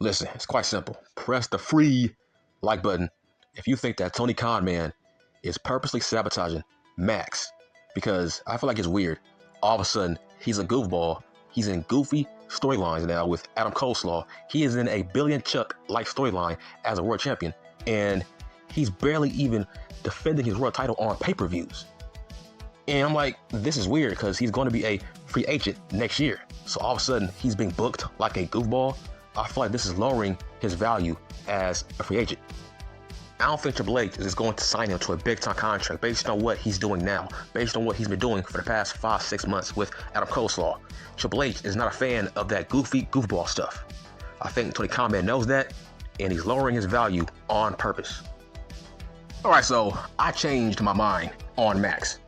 Listen, it's quite simple. Press the free like button if you think that Tony Khan Man is purposely sabotaging Max, because I feel like it's weird. All of a sudden, he's a goofball. He's in goofy storylines now with Adam Coleslaw. He is in a Billion Chuck-like storyline as a world champion, and he's barely even defending his world title on pay-per-views. And I'm like, this is weird because he's going to be a free agent next year. So all of a sudden, he's being booked like a goofball. I feel like this is lowering his value as a free agent. I don't think Triple H is going to sign him to a big-time contract based on what he's doing now, based on what he's been doing for the past 5-6 months with Adam Coleslaw. Triple H is not a fan of that goofball stuff. I think Tony Khan Man knows that, and he's lowering his value on purpose. All right, so I changed my mind on Max.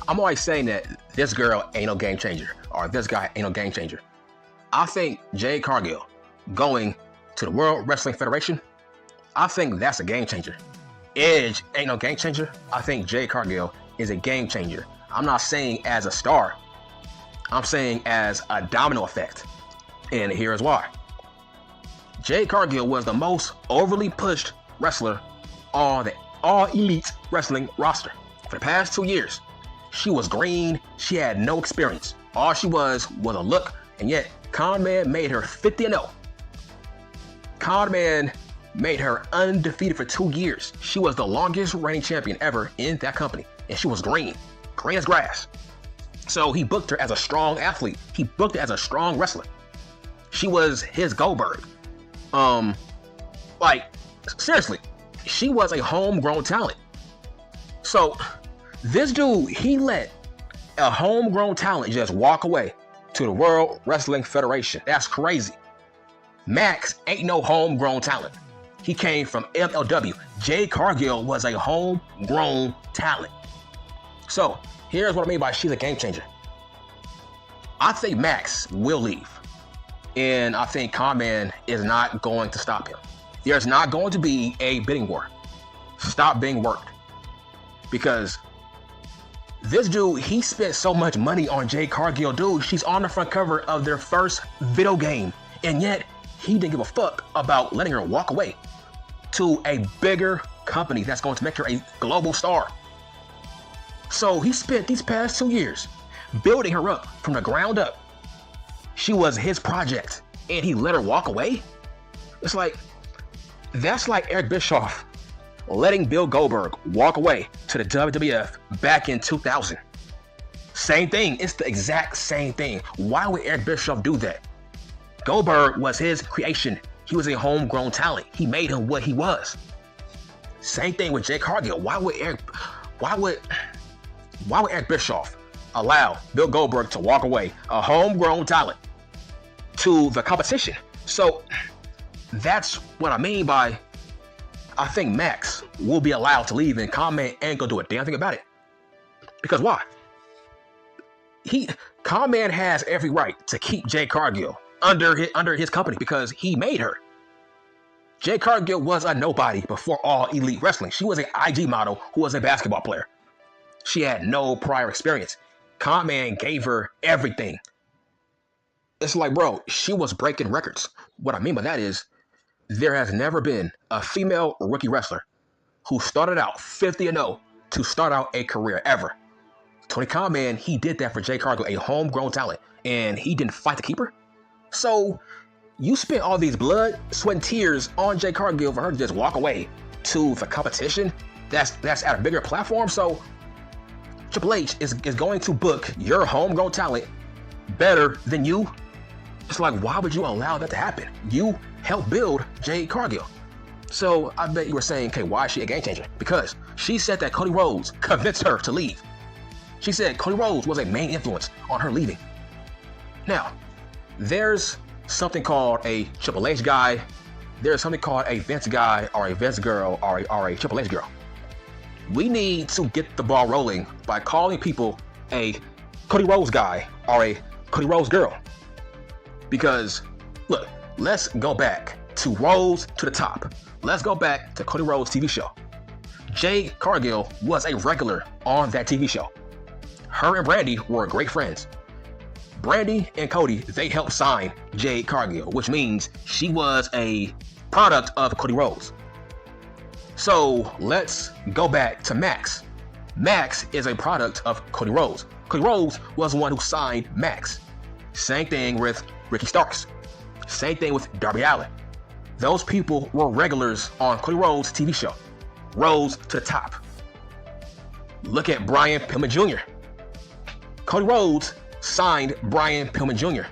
I'm always saying that this girl ain't no game changer, or this guy ain't no game changer. I think Jade Cargill going to the World Wrestling Federation, I think that's a game changer. Edge ain't no game changer. I think Jade Cargill is a game changer. I'm not saying as a star. I'm saying as a domino effect. And here's why. Jade Cargill was the most overly pushed wrestler on the All Elite Wrestling roster. For the past 2 years, she was green. She had no experience. All she was a look, and yet Con Man made her 50-0. Con Man made her undefeated for 2 years. She was the longest reigning champion ever in that company, and she was green as grass. So he booked her as a strong athlete. He booked her as a strong wrestler. She was his Goldberg. Seriously, she was a homegrown talent. So this dude, he let a homegrown talent just walk away to the World Wrestling Federation. That's crazy. Max ain't no homegrown talent. He came from MLW. Jade Cargill was a homegrown talent. So here's what I mean by she's a game changer. I think Max will leave. And I think Con Man is not going to stop him. There's not going to be a bidding war. Stop being worked. Because this dude, he spent so much money on Jade Cargill. Dude, she's on the front cover of their first video game. And yet, he didn't give a fuck about letting her walk away to a bigger company that's going to make her a global star. So he spent these past 2 years building her up from the ground up. She was his project, and he let her walk away? It's like, that's like Eric Bischoff letting Bill Goldberg walk away to the WWF back in 2000. Same thing. It's the exact same thing. Why would Eric Bischoff do that? Goldberg was his creation. He was a homegrown talent. He made him what he was. Same thing with Jade Cargill. Why would Eric Bischoff allow Bill Goldberg to walk away, a homegrown talent, to the competition? So that's what I mean by I think Max will be allowed to leave, and Con Man ain't gonna do a damn thing about it. Because why? Con Man has every right to keep Jade Cargill under his company because he made her. Jade Cargill was a nobody before All Elite Wrestling. She was an IG model who was a basketball player. She had no prior experience. Con Man gave her everything. It's like, bro, she was breaking records. What I mean by that is, there has never been a female rookie wrestler who started out 50-0 to start out a career ever. Tony Khan Man, he did that for Jade Cargill, a homegrown talent, and he didn't fight to keep her. So you spent all these blood, sweat, and tears on Jade Cargill for her to just walk away to the competition that's at a bigger platform. So Triple H is going to book your homegrown talent better than you. It's like, why would you allow that to happen? You helped build Jade Cargill. So I bet you were saying, okay, why is she a game changer? Because she said that Cody Rhodes convinced her to leave. She said Cody Rhodes was a main influence on her leaving. Now, there's something called a Triple H guy. There's something called a Vince guy or a Vince girl or a Triple H girl. We need to get the ball rolling by calling people a Cody Rhodes guy or a Cody Rhodes girl. Because, look, let's go back to Rhodes to the top. Let's go back to Cody Rhodes' TV show. Jade Cargill was a regular on that TV show. Her and Brandy were great friends. Brandy and Cody, they helped sign Jade Cargill, which means she was a product of Cody Rhodes. So let's go back to Max. Max is a product of Cody Rhodes. Cody Rhodes was the one who signed Max. Same thing with Ricky Starks. Same thing with Darby Allin. Those people were regulars on Cody Rhodes' TV show. Rose to the top. Look at Brian Pillman Jr. Cody Rhodes signed Brian Pillman Jr.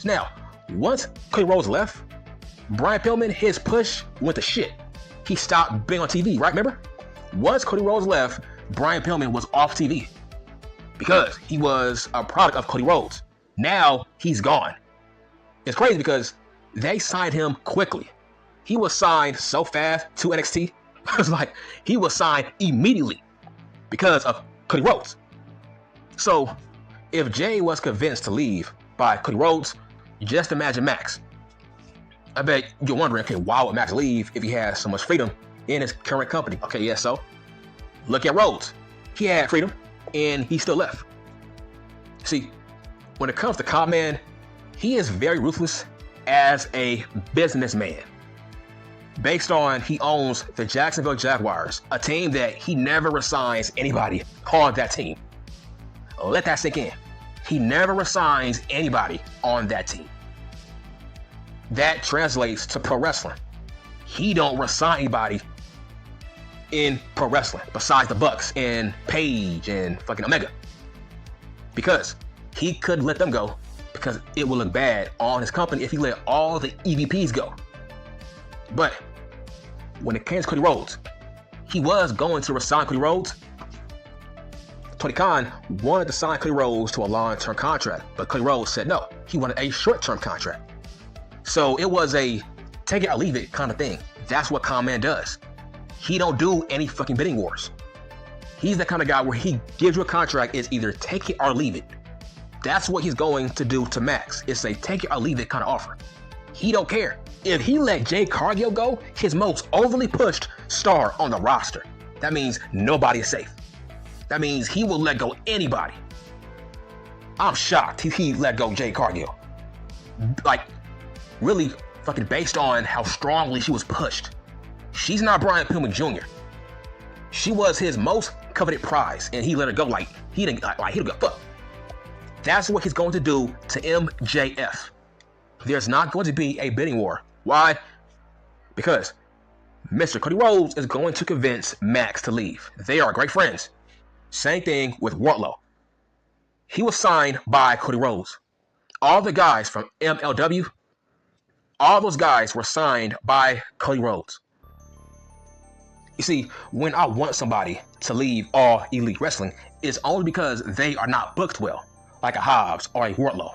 Now, once Cody Rhodes left, Brian Pillman, his push went to shit. He stopped being on TV, right? Remember? Once Cody Rhodes left, Brian Pillman was off TV because he was a product of Cody Rhodes. Now he's gone. It's crazy because they signed him quickly. He was signed so fast to NXT. It was like he was signed immediately because of Cody Rhodes. So if Jay was convinced to leave by Cody Rhodes, just imagine Max. I bet you're wondering, okay, why would Max leave if he has so much freedom in his current company? Okay, yeah, so look at Rhodes. He had freedom and he still left. See, when it comes to Conman, he is very ruthless as a businessman. Based on he owns the Jacksonville Jaguars, a team that he never resigns anybody on that team. Let that sink in. He never resigns anybody on that team. That translates to pro wrestling. He don't resign anybody in pro wrestling besides the Bucks and Paige and fucking Omega. Because he could let them go because it will look bad on his company if he let all the EVPs go. But when it came to Cody Rhodes, he was going to resign Cody Rhodes. Tony Khan wanted to sign Cody Rhodes to a long-term contract, but Cody Rhodes said no. He wanted a short-term contract. So it was a take it or leave it kind of thing. That's what Conman does. He don't do any fucking bidding wars. He's the kind of guy where he gives you a contract, is either take it or leave it. That's what he's going to do to Max. It's a take it or leave it kind of offer. He don't care. If he let Jade Cargill go, his most overly pushed star on the roster, that means nobody is safe. That means he will let go anybody. I'm shocked he let go Jade Cargill. Like, really fucking based on how strongly she was pushed. She's not Brian Pillman Jr. She was his most coveted prize, and he let her go like he didn't give a fuck. That's what he's going to do to MJF. There's not going to be a bidding war. Why? Because Mr. Cody Rhodes is going to convince Max to leave. They are great friends. Same thing with Wardlow. He was signed by Cody Rhodes. All the guys from MLW, all those guys were signed by Cody Rhodes. You see, when I want somebody to leave All Elite Wrestling, it's only because they are not booked well, like a Hobbs or a Wardlow.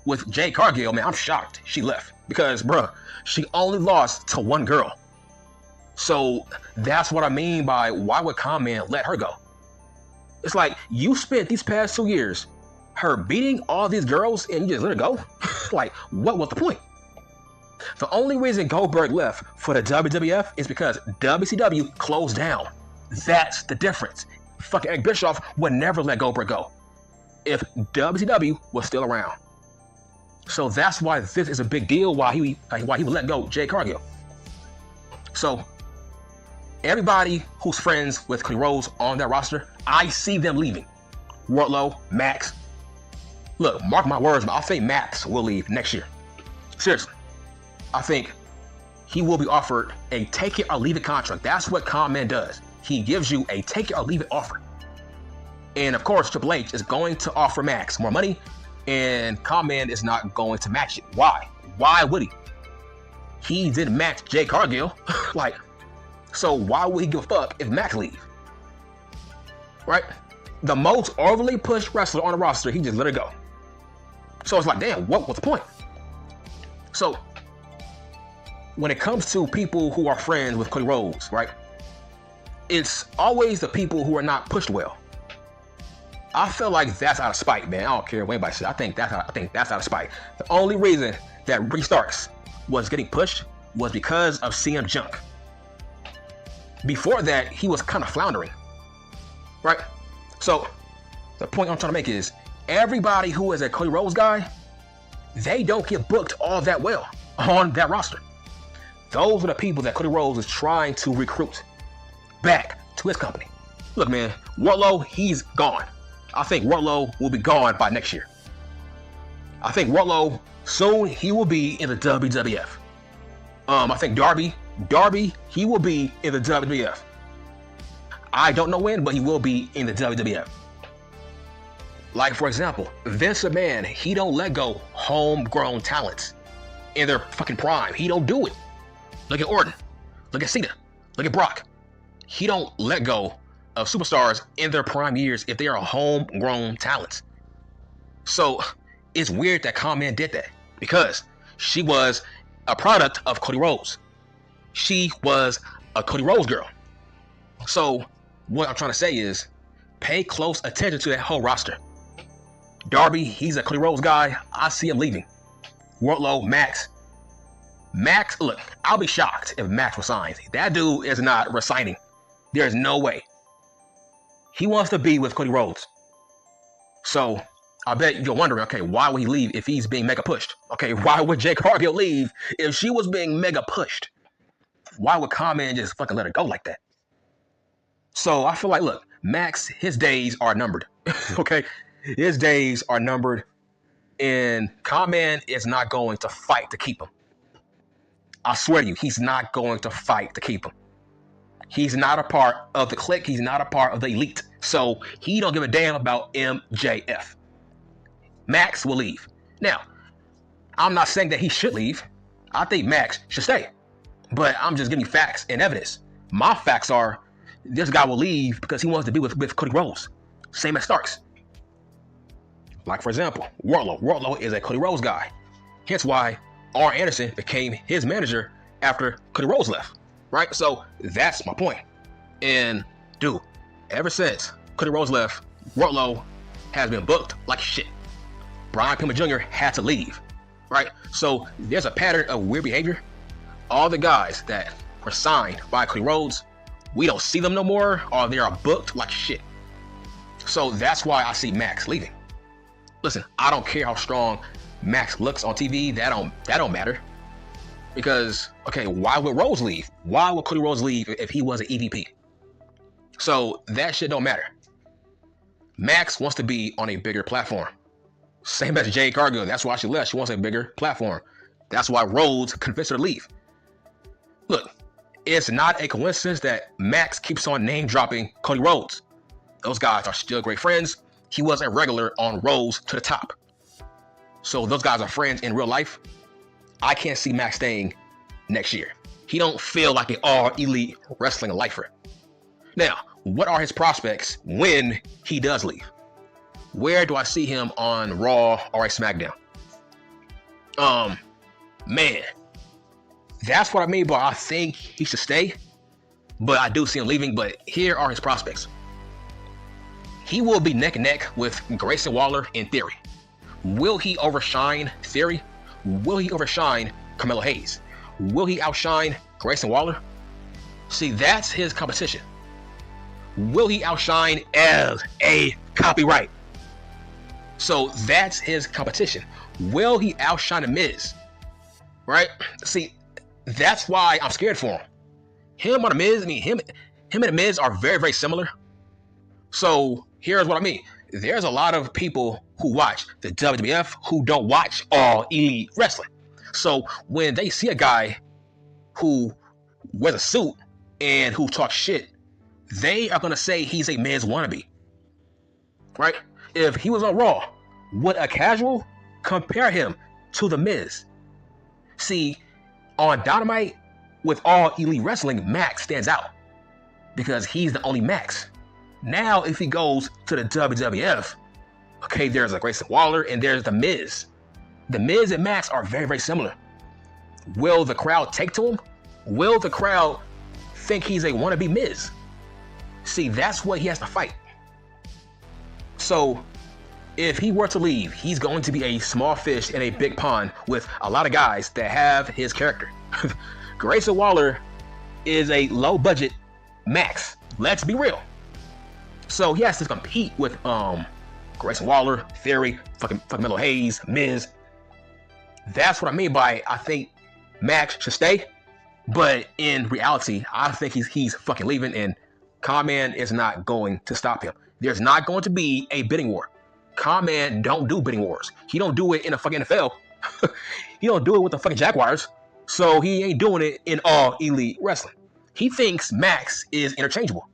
With Jade Cargill, man, I'm shocked she left because, bruh, she only lost to one girl. So that's what I mean by why would Conman let her go? It's like you spent these past 2 years her beating all these girls and you just let her go? Like, what was the point? The only reason Goldberg left for the WWF is because WCW closed down. That's the difference. Fucking Eric Bischoff would never let Goldberg go if WCW was still around. So that's why this is a big deal, why he would let go Jade Cargill. So everybody who's friends with Cody Rhodes on that roster, I see them leaving. Wardlow, Max. Look, mark my words, I think Max will leave next year. Seriously. I think he will be offered a take it or leave it contract. That's what Conman does. He gives you a take it or leave it offer. And of course, Triple H is going to offer Max more money, and Conman is not going to match it. Why? Why would he? He didn't match Jade Cargill. Like, so why would he give a fuck if Max leave? Right? The most overly pushed wrestler on the roster, he just let her go. So it's like, damn, what was the point? So when it comes to people who are friends with Cody Rhodes, right? It's always the people who are not pushed well. I feel like that's out of spite, man. I don't care what anybody says. I think that's out of spite. The only reason that Ricky Starks was getting pushed was because of CM Junk. Before that, he was kind of floundering, right? So the point I'm trying to make is everybody who is a Cody Rhodes guy, they don't get booked all that well on that roster. Those are the people that Cody Rhodes is trying to recruit back to his company. Look, man, Wardlow, he's gone. I think Wardlow will be gone by next year. I think Wardlow, soon he will be in the WWF. I think Darby, he will be in the WWF. I don't know when, but he will be in the WWF. Like, for example, Vince McMahon, he don't let go homegrown talents in their fucking prime. He don't do it. Look at Orton. Look at Cena. Look at Brock. He don't let go of superstars in their prime years if they are homegrown talents. So it's weird that Con-Man did that because she was a product of Cody Rhodes. She was a Cody Rhodes girl. So what I'm trying to say is pay close attention to that whole roster. Darby, he's a Cody Rhodes guy. I see him leaving. Wardlow, Max, look, I'll be shocked if Max resigns. That dude is not resigning. There's no way. He wants to be with Cody Rhodes. So I bet you're wondering, okay, why would he leave if he's being mega pushed? Okay, why would Jade Cargill leave if she was being mega pushed? Why would Con-Man just fucking let her go like that? So I feel like, look, Max, his days are numbered. Okay? His days are numbered. And Con-Man is not going to fight to keep him. I swear to you, he's not going to fight to keep him. He's not a part of the clique. He's not a part of the elite. So he don't give a damn about MJF. Max will leave. Now, I'm not saying that he should leave. I think Max should stay. But I'm just giving you facts and evidence. My facts are this guy will leave because he wants to be with Cody Rhodes. Same as Starks. Like, for example, Wardlow. Wardlow is a Cody Rhodes guy. Hence why R. Anderson became his manager after Cody Rhodes left. Right? So that's my point. And dude, ever since Cody Rhodes left, Wardlow has been booked like shit. Brian Pillman Jr. had to leave. Right? So there's a pattern of weird behavior. All the guys that were signed by Cody Rhodes, we don't see them no more, or they are booked like shit. So that's why I see Max leaving. Listen, I don't care how strong Max looks on TV. That don't matter. Because, okay, why would Rhodes leave? Why would Cody Rhodes leave if he was an EVP? So that shit don't matter. Max wants to be on a bigger platform. Same as Jade Cargill. That's why she left. She wants a bigger platform. That's why Rhodes convinced her to leave. Look, it's not a coincidence that Max keeps on name dropping Cody Rhodes. Those guys are still great friends. He was a regular on Rose to the Top. So those guys are friends in real life. I can't see Max staying next year. He don't feel like an all-elite wrestling lifer. Now, what are his prospects when he does leave? Where do I see him on Raw or a SmackDown? Man, that's what I mean by I think he should stay, but I do see him leaving. But here are his prospects. He will be neck and neck with Grayson Waller in Theory. Will he overshine Theory? Will he overshine Carmelo Hayes? Will he outshine Grayson Waller? See, that's his competition. Will he outshine as a copyright? So that's his competition. Will he outshine The Miz? Right? See, that's why I'm scared for him. Him on The Miz, I mean, him and The Miz are very, very similar. So here's what I mean. There's a lot of people who watch the WWF who don't watch all elite wrestling. So when they see a guy who wears a suit and who talks shit, they are going to say he's a Miz wannabe. Right? If he was on Raw, would a casual compare him to The Miz? See, on Dynamite, with all elite wrestling, Max stands out because he's the only Max. Now, if he goes to the WWF, okay, there's a Grayson Waller and there's The Miz. The Miz and Max are very, very similar. Will the crowd take to him? Will the crowd think he's a wannabe Miz? See, that's what he has to fight. So, if he were to leave, he's going to be a small fish in a big pond with a lot of guys that have his character. Grayson Waller is a low-budget Max. Let's be real. So he has to compete with Grayson Waller, Theory, fucking Melo Hayes, Miz. That's what I mean by I think Max should stay. But in reality, I think he's fucking leaving, and Con-Man is not going to stop him. There's not going to be a bidding war. Con-Man don't do bidding wars. He don't do it in the fucking NFL. He don't do it with the fucking Jaguars. So he ain't doing it in All Elite Wrestling. He thinks Max is interchangeable.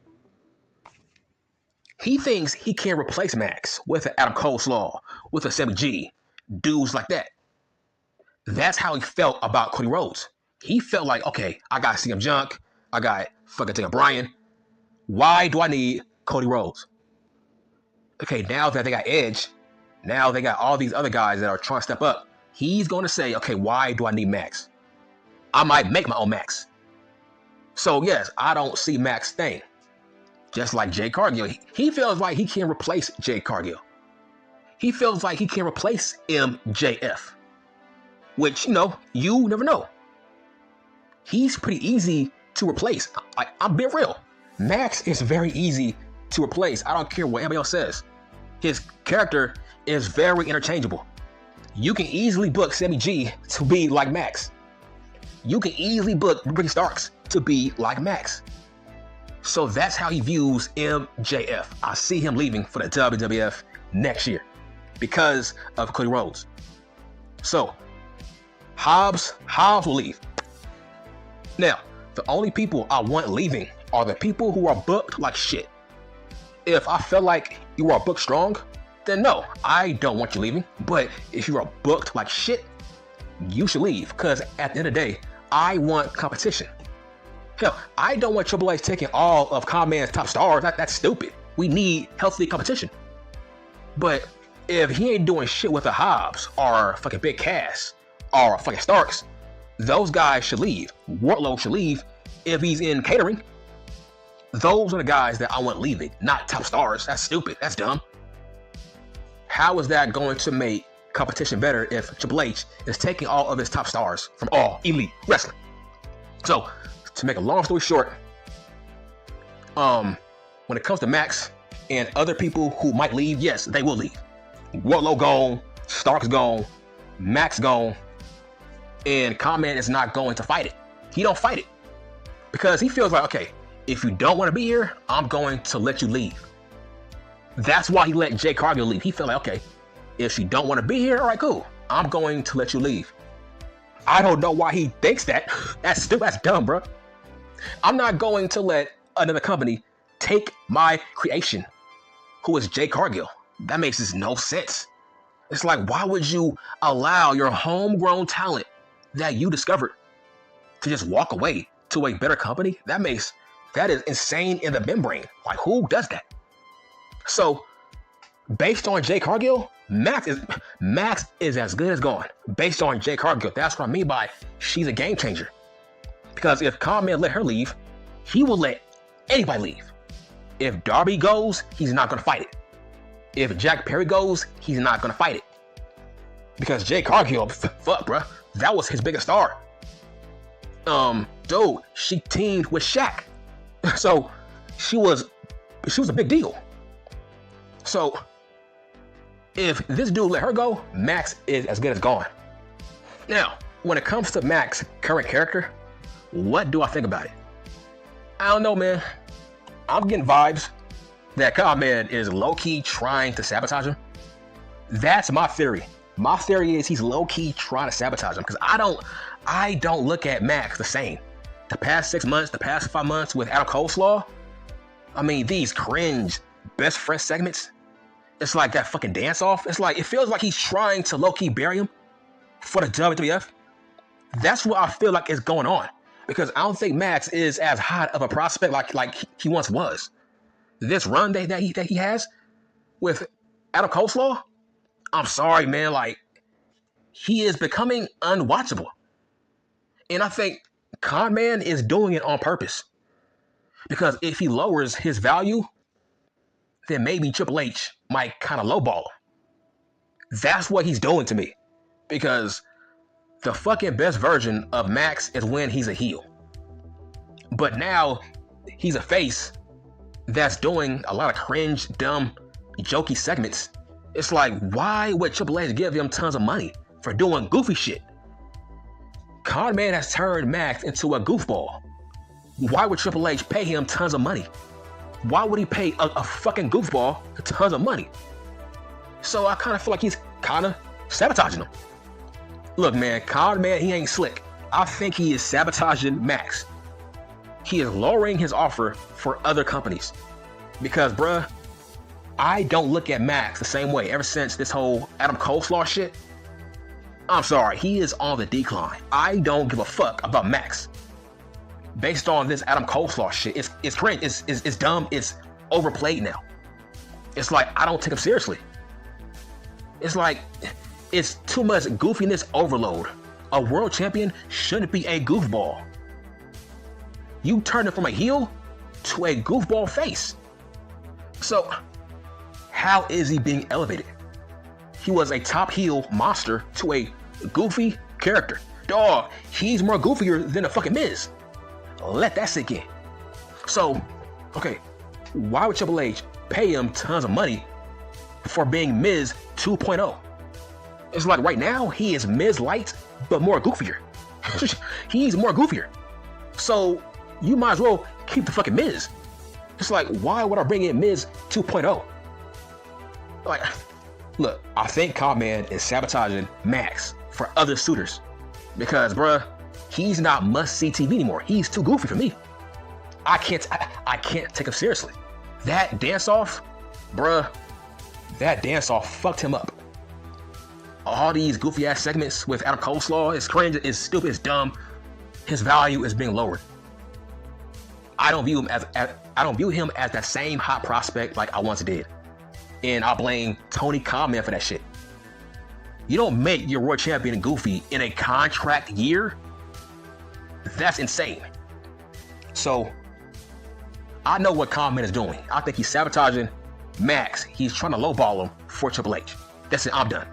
He thinks he can replace Max with an Adam Coleslaw, with a Sammy G, dudes like that. That's how he felt about Cody Rhodes. He felt like, okay, I got CM Junk, I got fucking Daniel Bryan. Why do I need Cody Rhodes? Okay, now that they got Edge, now they got all these other guys that are trying to step up, he's going to say, okay, why do I need Max? I might make my own Max. So yes, I don't see Max staying. Just like Jade Cargill, he feels like he can replace Jade Cargill. He feels like he can replace MJF. Which, you never know. He's pretty easy to replace. I'm being real. Max is very easy to replace. I don't care what anybody else says. His character is very interchangeable. You can easily book Sammy G to be like Max. You can easily book Ricky Starks to be like Max. So that's how he views MJF. I see him leaving for the WWF next year because of Cody Rhodes. So Hobbs will leave. Now, the only people I want leaving are the people who are booked like shit. If I feel like you are booked strong, then no, I don't want you leaving. But if you are booked like shit, you should leave. Because at the end of the day, I want competition. Hell, I don't want Triple H taking all of Con-Man's top stars. That's stupid. We need healthy competition. But if he ain't doing shit with the Hobbs or fucking Big Cass or fucking Starks, those guys should leave. Wardlow should leave if he's in catering. Those are the guys that I want leaving, not top stars. That's stupid. That's dumb. How is that going to make competition better if Triple H is taking all of his top stars from All Elite Wrestling? So, to make a long story short, when it comes to Max and other people who might leave, yes, they will leave. Wardlow gone, Stark's gone, Max gone, and Con-Man is not going to fight it. He don't fight it because he feels like, okay, if you don't want to be here, I'm going to let you leave. That's why he let Jade Cargill leave. He felt like, okay, if you don't want to be here, all right, cool. I'm going to let you leave. I don't know why he thinks that. That's stupid. That's dumb, bro. I'm not going to let another company take my creation, who is Jade Cargill. That makes just no sense. It's like, why would you allow your homegrown talent that you discovered to just walk away to a better company? That is insane in the membrane. Like, who does that? So, based on Jade Cargill, Max is as good as gone. Based on Jade Cargill, that's what I mean by she's a game changer. Because if Con-Man let her leave, he will let anybody leave. If Darby goes, he's not going to fight it. If Jack Perry goes, he's not going to fight it. Because Jade Cargill, fuck, bro, that was his biggest star. Dude, she teamed with Shaq. So, she was a big deal. So, if this dude let her go, Max is as good as gone. Now, when it comes to Max's current character, what do I think about it? I don't know, man. I'm getting vibes that Con-Man is low-key trying to sabotage him. That's my theory. My theory is he's low-key trying to sabotage him because I don't look at Max the same. The past 6 months, the past 5 months with Adam Coleslaw, I mean, these cringe best friend segments, it's like that fucking dance-off. It's like, it feels like he's trying to low-key bury him for the WWF. That's what I feel like is going on. Because I don't think Max is as hot of a prospect like he once was. This run that he has with Adam Coleslaw, I'm sorry, man. Like, he is becoming unwatchable. And I think Con-Man is doing it on purpose. Because if he lowers his value, then maybe Triple H might kind of lowball him. That's what he's doing to me. Because the fucking best version of Max is when he's a heel. But now he's a face that's doing a lot of cringe, dumb, jokey segments It's like, why would Triple H give him tons of money for doing goofy shit? Con Man has turned Max into a goofball. Why would Triple H pay him tons of money? Why would he pay a fucking goofball tons of money? So I kind of feel like he's kind of sabotaging him. Look, man, Con Man, he ain't slick. I think he is sabotaging Max. He is lowering his offer for other companies. Because, bruh, I don't look at Max the same way ever since this whole Adam Coleslaw shit. I'm sorry, he is on the decline. I don't give a fuck about Max. Based on this Adam Coleslaw shit, it's cringe, it's dumb, it's overplayed now. It's like, I don't take him seriously. It's like, it's too much goofiness overload. A world champion shouldn't be a goofball. You turn it from a heel to a goofball face. So, how is he being elevated? He was a top heel monster to a goofy character. Dog, he's more goofier than a fucking Miz. Let that sink in. So, okay, why would Triple H pay him tons of money for being Miz 2.0? It's like right now, he is Miz Light, but more goofier. He's more goofier. So, you might as well keep the fucking Miz. It's like, why would I bring in Miz 2.0? Like, look, I think Con Man is sabotaging Max for other suitors. Because, bruh, he's not must-see TV anymore. He's too goofy for me. I can't take him seriously. That dance-off, bruh, that dance-off fucked him up. All these goofy-ass segments with Adam Coleslaw is cringe, is stupid, is dumb. His value is being lowered. I don't view him as that same hot prospect like I once did. And I blame Tony Khan Man for that shit. You don't make your world champion goofy in a contract year. That's insane. So, I know what Khan Man is doing. I think he's sabotaging Max. He's trying to lowball him for Triple H. That's it, I'm done.